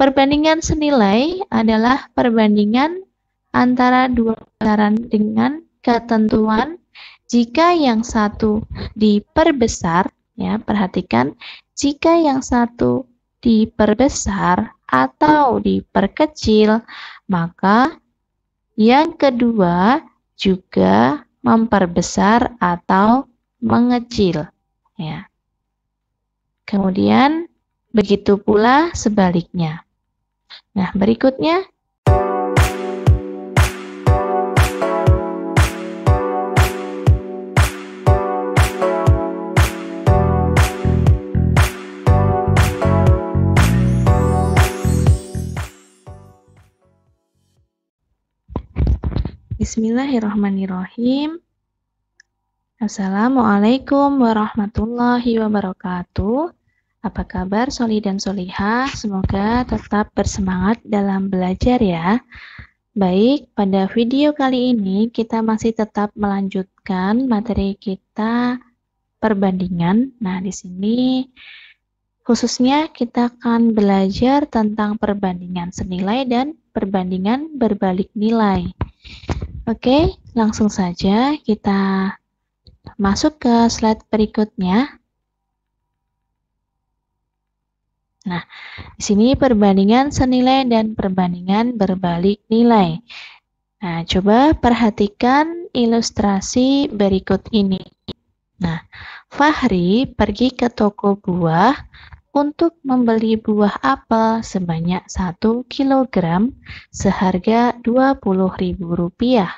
Perbandingan senilai adalah perbandingan antara dua besaran dengan ketentuan jika yang satu diperbesar, ya, perhatikan, jika yang satu diperbesar atau diperkecil, maka yang kedua juga memperbesar atau mengecil, ya. Kemudian begitu pula sebaliknya. Nah, berikutnya Bismillahirrahmanirrahim. Assalamualaikum warahmatullahi wabarakatuh. Apa kabar Soli dan Solihah? Semoga tetap bersemangat dalam belajar ya. Baik, pada video kali ini kita masih tetap melanjutkan materi kita perbandingan. Nah, di sini khususnya kita akan belajar tentang perbandingan senilai dan perbandingan berbalik nilai. Oke, langsung saja kita masuk ke slide berikutnya. Nah, di sini perbandingan senilai dan perbandingan berbalik nilai. Nah, coba perhatikan ilustrasi berikut ini. Nah, Fahri pergi ke toko buah untuk membeli buah apel sebanyak 1 kg seharga Rp20.000.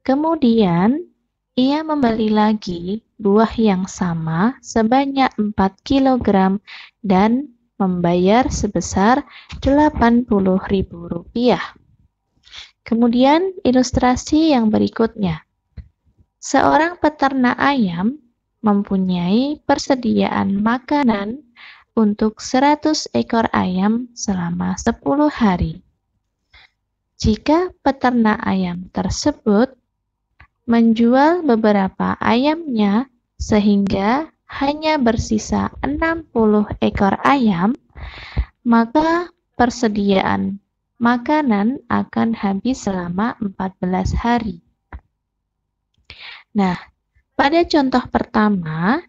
Kemudian, ia membeli lagi buah yang sama sebanyak 4 kg dan membayar sebesar Rp80.000. Kemudian, ilustrasi yang berikutnya. Seorang peternak ayam mempunyai persediaan makanan untuk 100 ekor ayam selama 10 hari. Jika peternak ayam tersebut menjual beberapa ayamnya sehingga hanya bersisa 60 ekor ayam, maka persediaan makanan akan habis selama 14 hari. Nah, pada contoh pertama,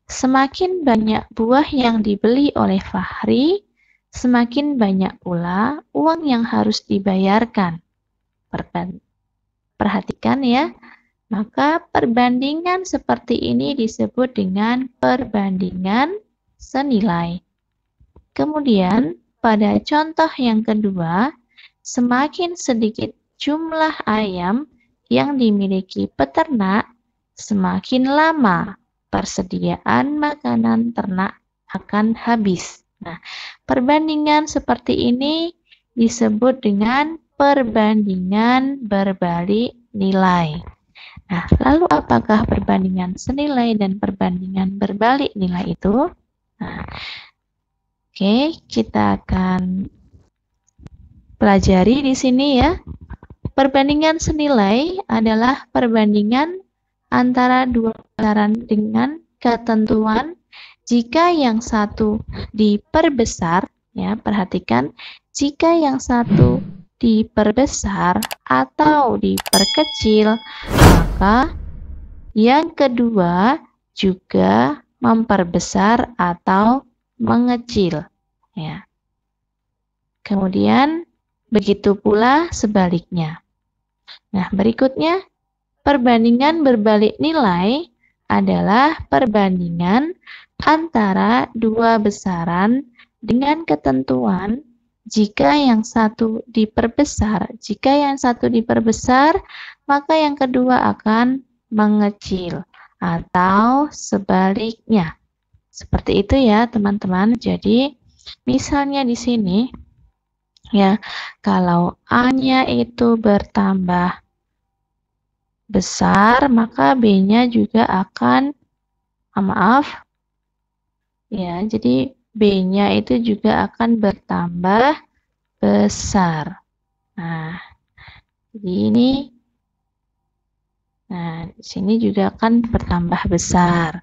semakin banyak buah yang dibeli oleh Fahri, semakin banyak pula uang yang harus dibayarkan. Perhatikan ya, maka perbandingan seperti ini disebut dengan perbandingan senilai. Kemudian, pada contoh yang kedua, semakin sedikit jumlah ayam yang dimiliki peternak, semakin lama persediaan makanan ternak akan habis. Nah, perbandingan seperti ini disebut dengan perbandingan berbalik nilai. Nah, lalu apakah perbandingan senilai dan perbandingan berbalik nilai itu? Nah, oke, kita akan pelajari di sini ya. Perbandingan senilai adalah perbandingan antara dua besaran dengan ketentuan jika yang satu diperbesar, ya, perhatikan, jika yang satu diperbesar atau diperkecil, maka yang kedua juga memperbesar atau mengecil, ya. Kemudian begitu pula sebaliknya. Nah, berikutnya perbandingan berbalik nilai adalah perbandingan antara dua besaran dengan ketentuan jika yang satu diperbesar. Jika yang satu diperbesar, maka yang kedua akan mengecil atau sebaliknya. Seperti itu ya, teman-teman. Jadi, misalnya di sini ya, kalau A-nya itu bertambah besar, maka B-nya juga akan, ya, jadi B-nya itu juga akan bertambah besar. Nah, jadi ini, nah, di sini juga akan bertambah besar.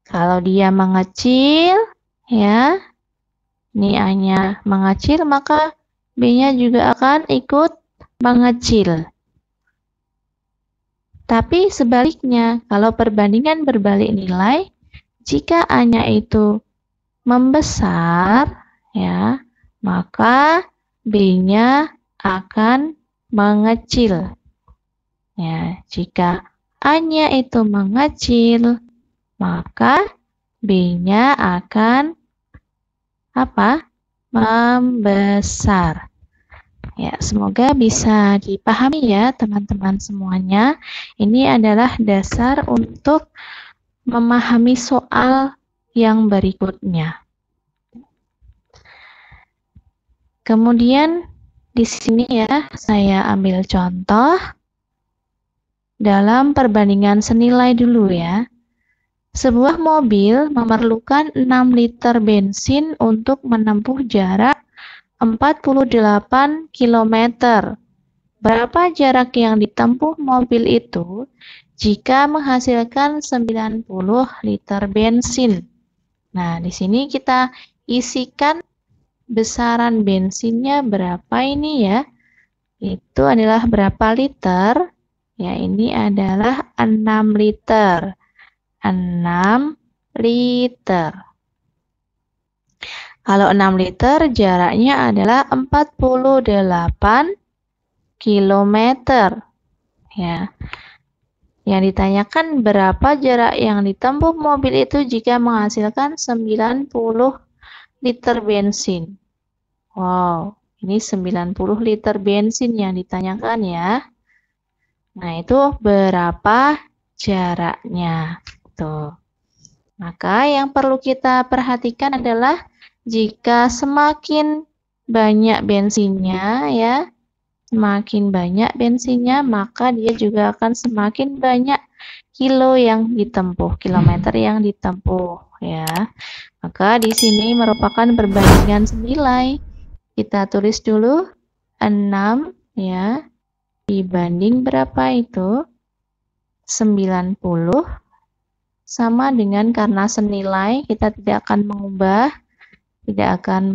Kalau dia mengecil, ya, Ini A-nya mengecil, maka B-nya juga akan ikut mengecil. Tapi sebaliknya, kalau perbandingan berbalik nilai, jika A-nya itu membesar, ya, maka B-nya akan mengecil. Ya, jika A-nya itu mengecil, maka B-nya akan apa? Membesar. Ya, semoga bisa dipahami ya teman-teman semuanya. Ini adalah dasar untuk memahami soal yang berikutnya. Kemudian di sini ya saya ambil contoh dalam perbandingan senilai dulu ya. Sebuah mobil memerlukan 6 liter bensin untuk menempuh jarak 48 km. Berapa jarak yang ditempuh mobil itu jika menghasilkan 90 liter bensin? Nah, di sini kita isikan besaran bensinnya berapa ini ya. Itu adalah berapa liter? Ya, ini adalah 6 liter. 6 liter. Kalau 6 liter jaraknya adalah 48 km. Ya. Yang ditanyakan berapa jarak yang ditempuh mobil itu jika menghasilkan 90 liter bensin. Wow, ini 90 liter bensin yang ditanyakan ya. Nah, itu berapa jaraknya? Tuh. Maka yang perlu kita perhatikan adalah jika semakin banyak bensinnya ya, semakin banyak bensinnya, maka dia juga akan semakin banyak kilo yang ditempuh, kilometer yang ditempuh ya. Maka di sini merupakan perbandingan senilai. Kita tulis dulu 6 ya dibanding berapa itu? 90 sama dengan karena senilai kita tidak akan mengubah, tidak akan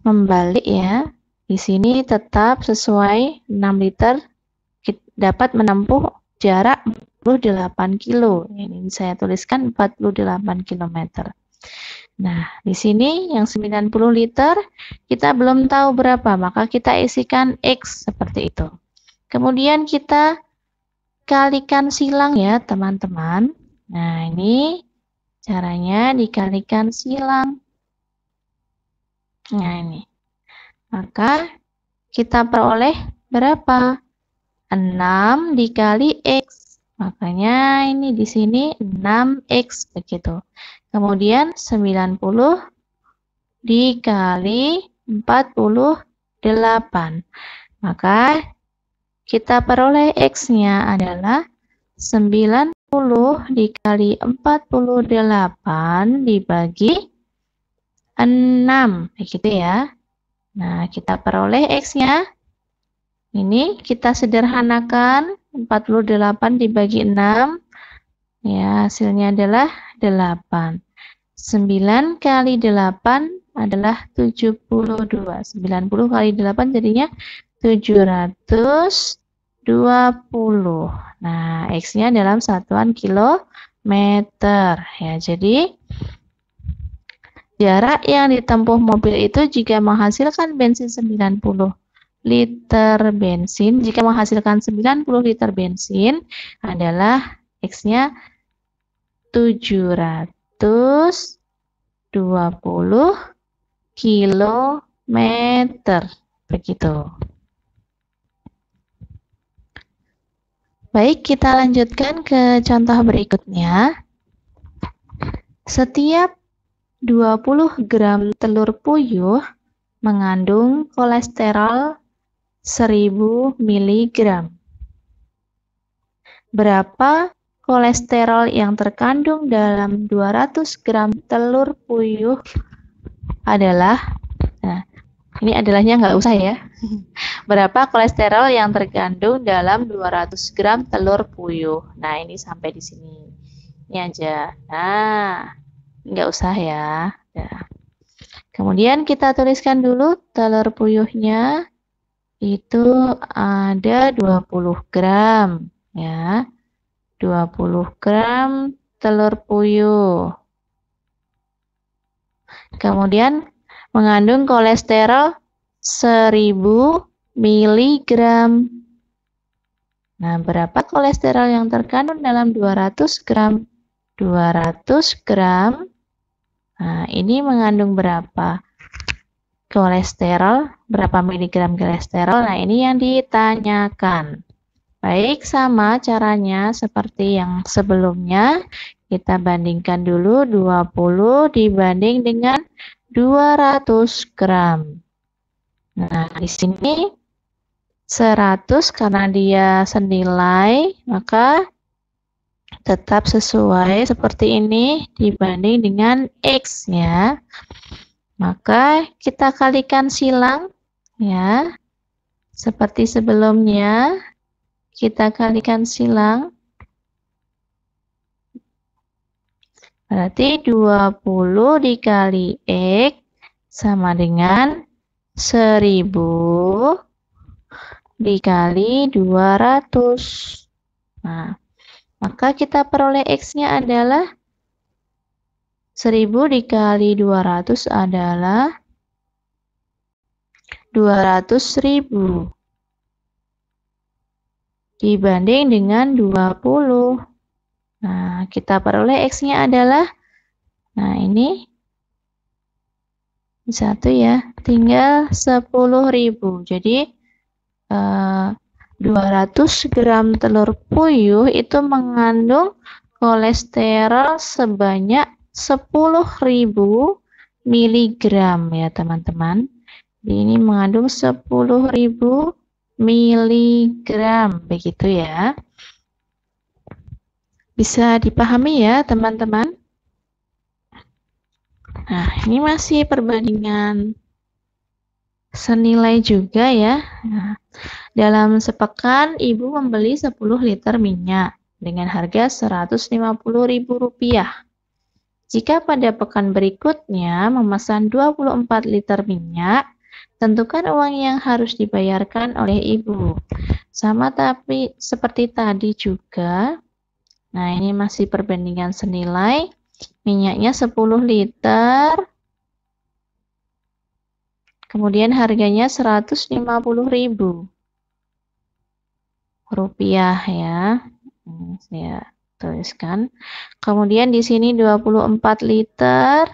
membalik ya. Di sini tetap sesuai 6 liter dapat menempuh jarak 48 kilo. Ini saya tuliskan 48 km. Nah, di sini yang 90 liter kita belum tahu berapa, maka kita isikan X seperti itu. Kemudian kita kalikan silang ya teman-teman. Nah, ini caranya dikalikan silang. Nah, ini. Maka kita peroleh berapa? 6 dikali X. Makanya ini di sini 6X begitu. Kemudian 90 dikali 48. Maka kita peroleh X-nya adalah 90 dikali 48 dibagi 6. Begitu ya. Nah, kita peroleh X-nya. Ini kita sederhanakan. 48 dibagi 6. Ya, hasilnya adalah 8. 9 kali 8 adalah 72. 90 kali 8 jadinya 720. Nah, X-nya dalam satuan kilometer. Ya, jadi jarak yang ditempuh mobil itu jika menghasilkan bensin 90 liter bensin, jika menghasilkan 90 liter bensin adalah X-nya 720 kilometer. Begitu. Baik, kita lanjutkan ke contoh berikutnya. Setiap 20 gram telur puyuh mengandung kolesterol 1000 mg. Berapa kolesterol yang terkandung dalam 200 gram telur puyuh adalah, nah, ini adalahnya nggak usah ya. Berapa kolesterol yang terkandung dalam 200 gram telur puyuh? Nah, ini sampai di sini. Ini aja. Nah, nggak usah ya. Nah, kemudian kita tuliskan dulu telur puyuhnya itu ada 20 gram ya. 20 gram telur puyuh. Kemudian mengandung kolesterol 1000 mg. Nah, berapa kolesterol yang terkandung dalam 200 gram? 200 gram. Nah, ini mengandung berapa kolesterol? Berapa miligram kolesterol? Nah, ini yang ditanyakan. Baik, sama caranya seperti yang sebelumnya. Kita bandingkan dulu 20 dibanding dengan 200 gram. Nah, di sini 100 karena dia senilai, maka tetap sesuai seperti ini dibanding dengan X ya. Maka kita kalikan silang ya. Seperti sebelumnya, kita kalikan silang. Berarti 20 dikali X sama dengan 1000 dikali 200. Nah, maka kita peroleh X-nya adalah 1000 dikali 200 adalah 200.000 dibanding dengan 20. Nah, kita peroleh X-nya adalah, nah ini satu ya, tinggal 10.000. Jadi 200 gram telur puyuh itu mengandung kolesterol sebanyak 10.000 miligram ya teman-teman. Ini mengandung 10.000 miligram, begitu ya. Bisa dipahami ya teman-teman? Nah, ini masih perbandingan senilai juga ya. Nah, dalam sepekan ibu membeli 10 liter minyak dengan harga Rp150.000. Jika pada pekan berikutnya memesan 24 liter minyak, tentukan uang yang harus dibayarkan oleh ibu. Sama tapi seperti tadi juga. Nah, ini masih perbandingan senilai. Minyaknya 10 liter. Kemudian harganya Rp150.000 ya. Ini saya tuliskan. Kemudian di sini 24 liter.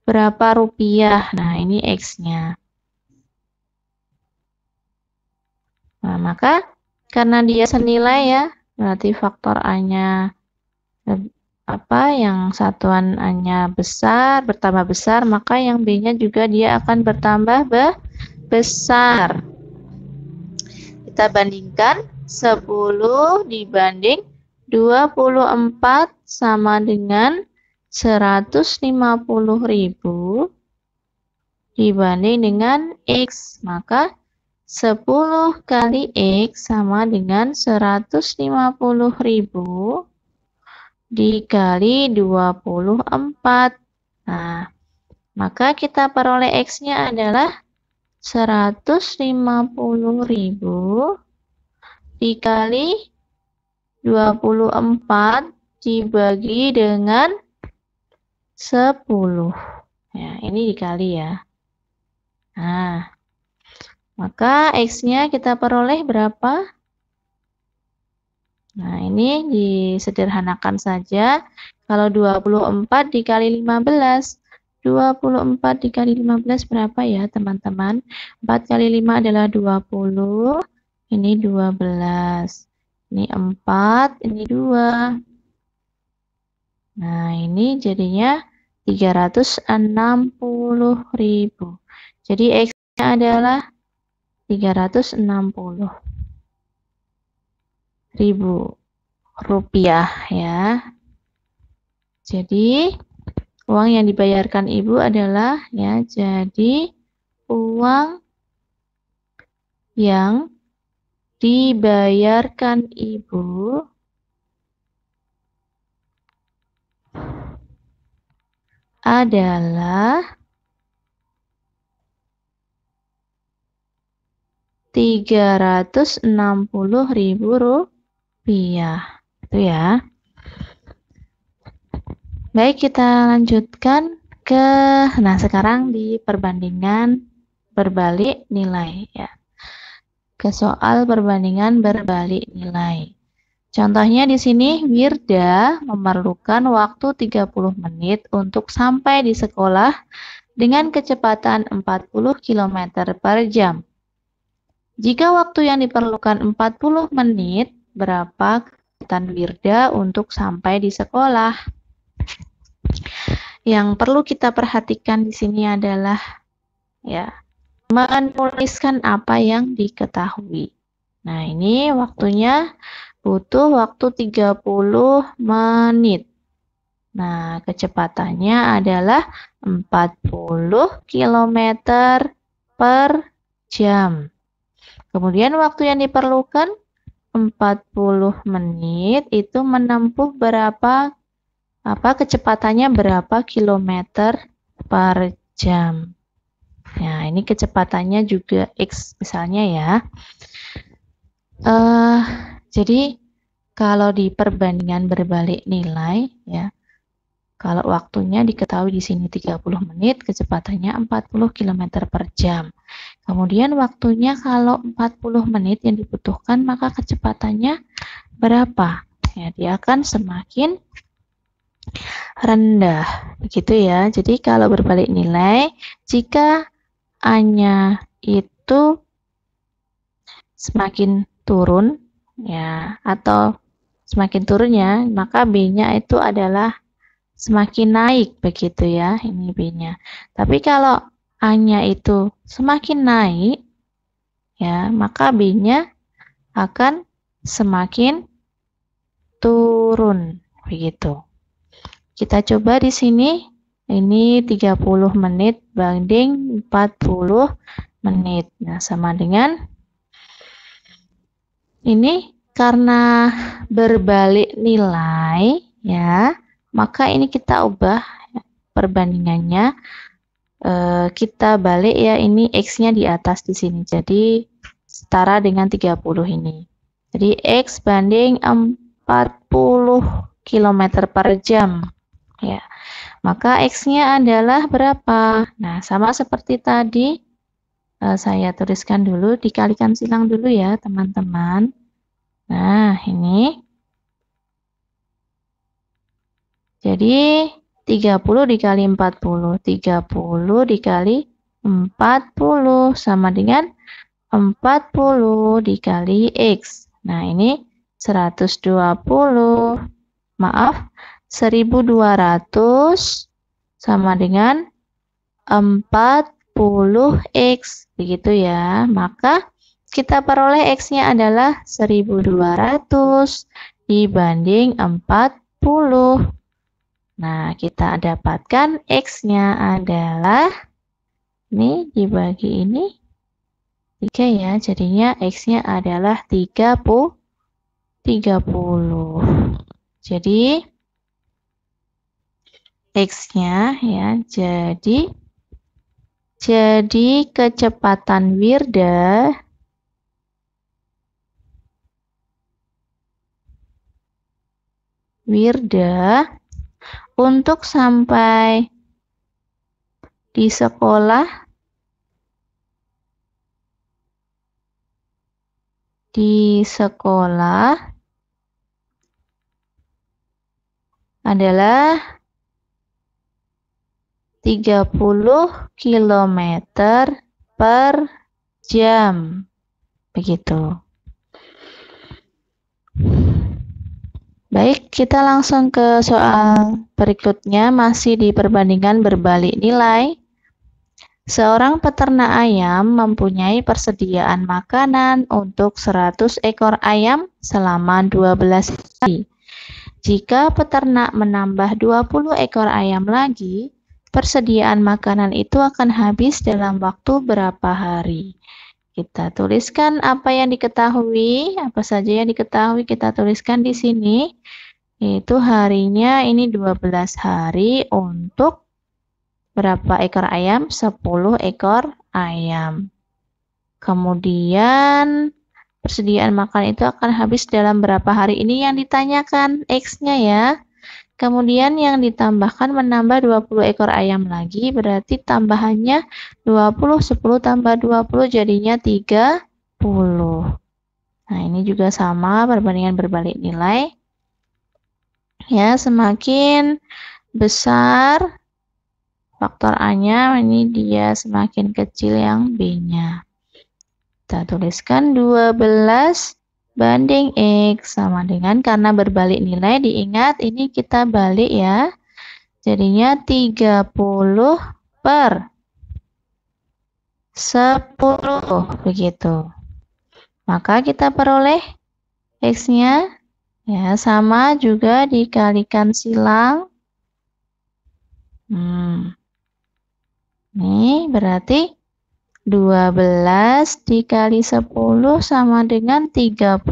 Berapa rupiah? Nah, ini X-nya. Nah, maka karena dia senilai ya, berarti faktor A-nya yang satuan A-nya besar, bertambah besar, maka yang B-nya juga dia akan bertambah besar. Kita bandingkan 10 dibanding 24 sama dengan 150.000 dibanding dengan X. Maka 10 kali X sama dengan 150.000 dikali 24. Nah, maka kita peroleh X-nya adalah 150.000 dikali 24 dibagi dengan 10. Ya, ini dikali ya. Nah, maka X-nya kita peroleh berapa? Nah, ini disederhanakan saja. Kalau 24 dikali 15, 24 dikali 15 berapa ya teman-teman? 4 kali 5 adalah 20. Ini 12. Ini 4, ini 2. Nah, ini jadinya 360.000. Jadi X-nya adalah 360.000 rupiah ya. Jadi uang yang dibayarkan ibu adalah ya, jadi uang yang dibayarkan ibu adalah 360.000 rupiah. Itu ya. Baik, kita lanjutkan ke, nah sekarang di perbandingan berbalik nilai ya. Ke soal perbandingan berbalik nilai. Contohnya di sini Wirda memerlukan waktu 30 menit untuk sampai di sekolah dengan kecepatan 40 km per jam. Jika waktu yang diperlukan 40 menit, berapa kecepatan Wirda untuk sampai di sekolah? Yang perlu kita perhatikan di sini adalah ya, menuliskan apa yang diketahui. Nah, ini waktunya butuh waktu 30 menit. Nah, kecepatannya adalah 40 km per jam. Kemudian waktu yang diperlukan 40 menit itu menempuh berapa, kecepatannya berapa kilometer per jam. Nah, ini kecepatannya juga X misalnya ya. Jadi kalau di perbandingan berbalik nilai ya, kalau waktunya diketahui di sini 30 menit, kecepatannya 40 km per jam. Kemudian waktunya kalau 40 menit yang dibutuhkan, maka kecepatannya berapa? Ya, dia akan semakin rendah. Begitu ya. Jadi kalau berbalik nilai, jika A-nya itu semakin turun ya, atau semakin turunnya, maka B-nya itu adalah semakin naik, begitu ya, ini B-nya. Tapi kalau A-nya itu semakin naik ya, maka B-nya akan semakin turun, begitu. Kita coba di sini, ini 30 menit banding 40 menit. Nah, sama dengan ini karena berbalik nilai ya, maka ini kita ubah perbandingannya, kita balik ya, ini X-nya di atas di sini, jadi setara dengan 30 ini. Jadi X banding 40 km per jam ya, maka X-nya adalah berapa? Nah, sama seperti tadi, saya tuliskan dulu, dikalikan silang dulu ya teman-teman. Nah, ini jadi 30 dikali 40, 30 dikali 40 sama dengan 40 dikali X. Nah, ini 120, maaf, 1200 sama dengan 40X, begitu ya. Maka kita peroleh X-nya adalah 1200 dibanding 40. Nah, kita dapatkan X-nya adalah, ini dibagi ini 3 ya, jadinya X-nya adalah 30. Jadi X-nya ya, jadi kecepatan Wirda untuk sampai di sekolah adalah 30 km per jam. Begitu. Baik, kita langsung ke soal berikutnya, masih di perbandingan berbalik nilai. Seorang peternak ayam mempunyai persediaan makanan untuk 100 ekor ayam selama 12 hari. Jika peternak menambah 20 ekor ayam lagi, persediaan makanan itu akan habis dalam waktu berapa hari? Kita tuliskan apa yang diketahui, apa saja yang diketahui kita tuliskan di sini. Yaitu harinya ini 12 hari untuk Berapa ekor ayam? 10 ekor ayam. Kemudian persediaan makan itu akan habis dalam berapa hari? Ini yang ditanyakan X-nya ya. Kemudian yang ditambahkan menambah 20 ekor ayam lagi, berarti tambahannya 20, 10 tambah 20 jadinya 30. Nah, ini juga sama, perbandingan berbalik nilai. Ya, semakin besar faktor A-nya, ini dia semakin kecil yang B-nya. Kita tuliskan 12 banding X sama dengan, karena berbalik nilai, diingat ini kita balik ya. Jadinya 30 per 10 begitu. Maka kita peroleh X-nya ya sama juga dikalikan silang. Ini berarti 12 dikali 10 sama dengan 30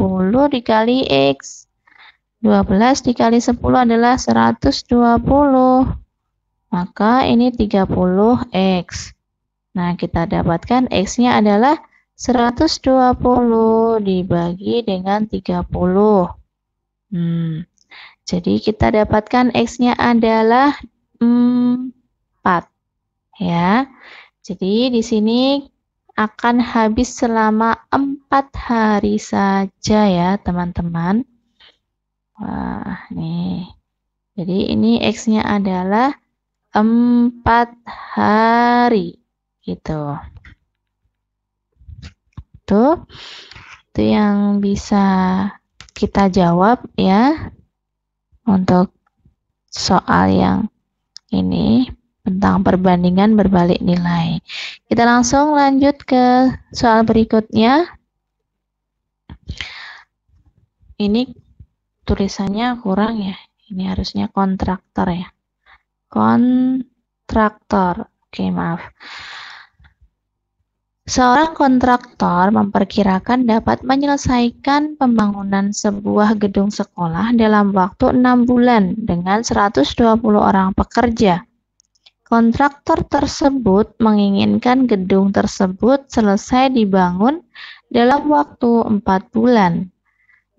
dikali X. 12 dikali 10 adalah 120. Maka ini 30X. Nah, kita dapatkan X-nya adalah 120 dibagi dengan 30. Jadi kita dapatkan X-nya adalah 4. Ya. Jadi di sini akan habis selama 4 hari saja ya, teman-teman. Wah, nih. Jadi ini X-nya adalah 4 hari. Gitu. Itu yang bisa kita jawab ya untuk soal yang ini tentang perbandingan berbalik nilai. Kita langsung lanjut ke soal berikutnya. Ini tulisannya kurang ya. Ini harusnya kontraktor ya. Kontraktor. Oke, maaf. Seorang kontraktor memperkirakan dapat menyelesaikan pembangunan sebuah gedung sekolah dalam waktu 6 bulan dengan 120 orang pekerja. Kontraktor tersebut menginginkan gedung tersebut selesai dibangun dalam waktu 4 bulan.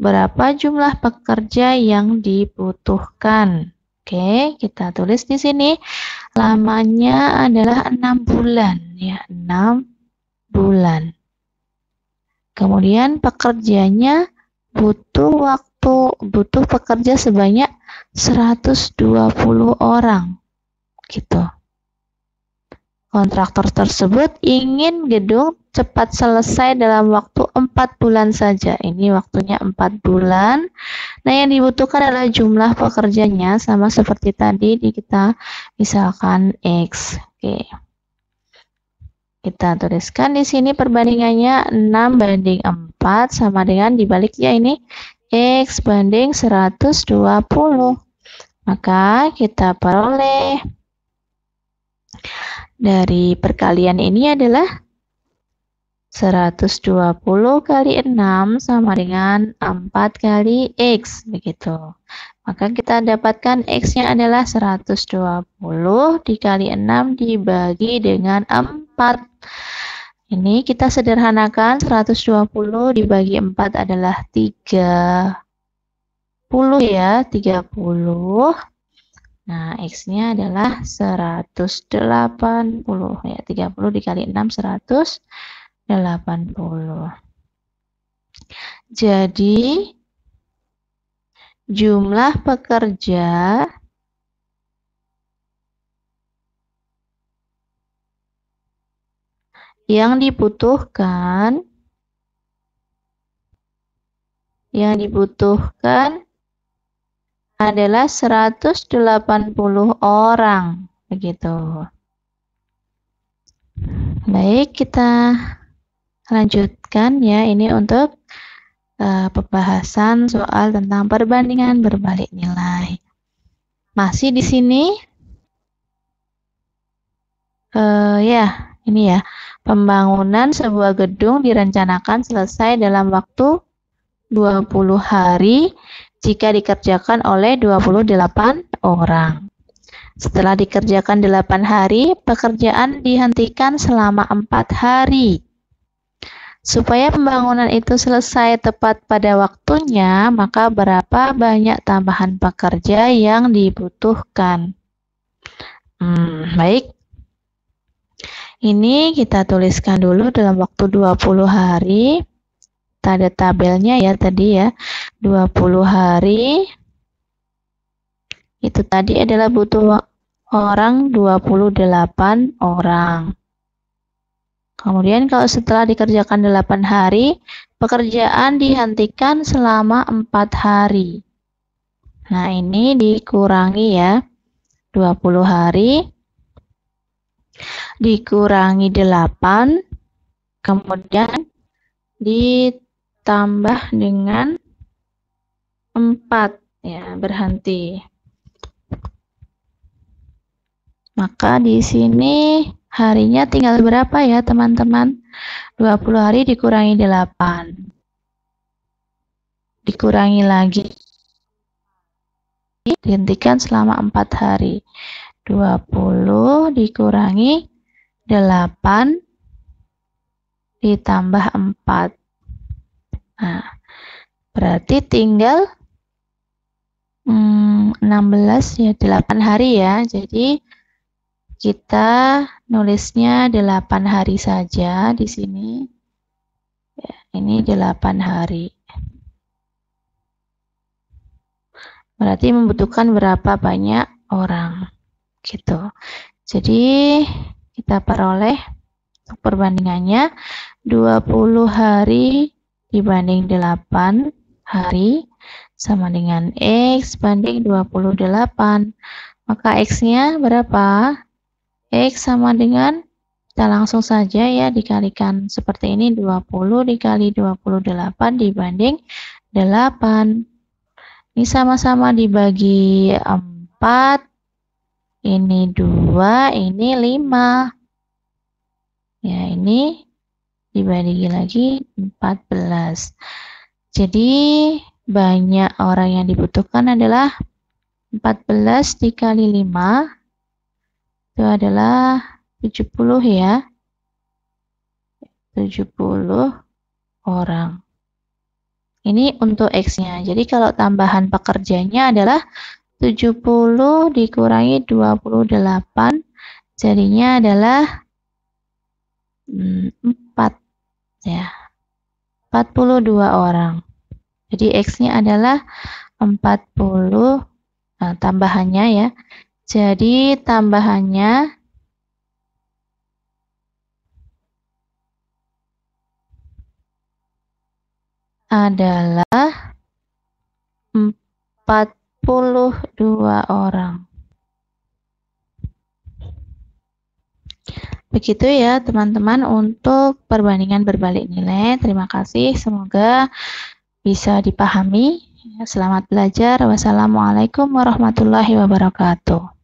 Berapa jumlah pekerja yang dibutuhkan? Oke, kita tulis di sini. Lamanya adalah 6 bulan ya, 6 bulan. Kemudian pekerjanya butuh pekerja sebanyak 120 orang. Gitu. Kontraktor tersebut ingin gedung cepat selesai dalam waktu 4 bulan saja. Ini waktunya 4 bulan. Nah, yang dibutuhkan adalah jumlah pekerjanya sama seperti tadi kita misalkan X. Oke. Kita tuliskan di sini perbandingannya 6 banding 4 sama dengan dibaliknya ini X banding 120. Maka kita peroleh dari perkalian ini adalah 120 kali 6 sama dengan 4 kali X. Begitu. Maka kita dapatkan X-nya adalah 120 dikali 6 dibagi dengan 4. Ini kita sederhanakan, 120 dibagi 4 adalah 30 ya, 30. Nah, X-nya adalah 180 ya, 30 dikali 6 180. Jadi jumlah pekerja yang dibutuhkan adalah 180 orang, begitu. Baik, kita lanjutkan ya, ini untuk pembahasan soal tentang perbandingan berbalik nilai. Masih di sini ya, ini ya. Pembangunan sebuah gedung direncanakan selesai dalam waktu 20 hari jika dikerjakan oleh 28 orang. Setelah dikerjakan 8 hari, pekerjaan dihentikan selama 4 hari. Supaya pembangunan itu selesai tepat pada waktunya, maka berapa banyak tambahan pekerja yang dibutuhkan? Baik. Ini kita tuliskan dulu dalam waktu 20 hari. Kita ada tabelnya ya tadi ya. 20 hari. Itu tadi adalah butuh orang 28 orang. Kemudian kalau setelah dikerjakan 8 hari, pekerjaan dihentikan selama 4 hari. Nah, ini dikurangi ya. 20 hari dikurangi 8, kemudian ditambah dengan 4 ya, berhenti. Maka di sini harinya tinggal berapa ya teman-teman? 20 hari dikurangi 8. Dikurangi lagi. Dihentikan selama 4 hari. 20 dikurangi 8 ditambah 4. Nah, berarti tinggal 16 ya, 8 hari ya. Jadi kita nulisnya 8 hari saja di sini. Ya, ini 8 hari. Berarti membutuhkan berapa banyak orang. Gitu. Jadi kita peroleh untuk perbandingannya 20 hari dibanding 8 hari sama dengan X banding 28. Maka X-nya berapa? X sama dengan, kita langsung saja ya dikalikan seperti ini, 20 dikali 28 dibanding 8. Ini sama-sama dibagi 4. Ini 2, ini 5. Ya, ini dibagi lagi 14. Jadi, banyak orang yang dibutuhkan adalah 14 dikali 5. Itu adalah 70 ya. 70 orang. Ini untuk X-nya. Jadi, kalau tambahan pekerjanya adalah 70 dikurangi 28, jadinya adalah 4 ya. 42 orang. Jadi X-nya adalah 40, nah, tambahannya ya. Jadi tambahannya adalah 42 orang. Begitu ya teman-teman untuk perbandingan berbalik nilai. Terima kasih, semoga bisa dipahami. Selamat belajar. Wassalamualaikum warahmatullahi wabarakatuh.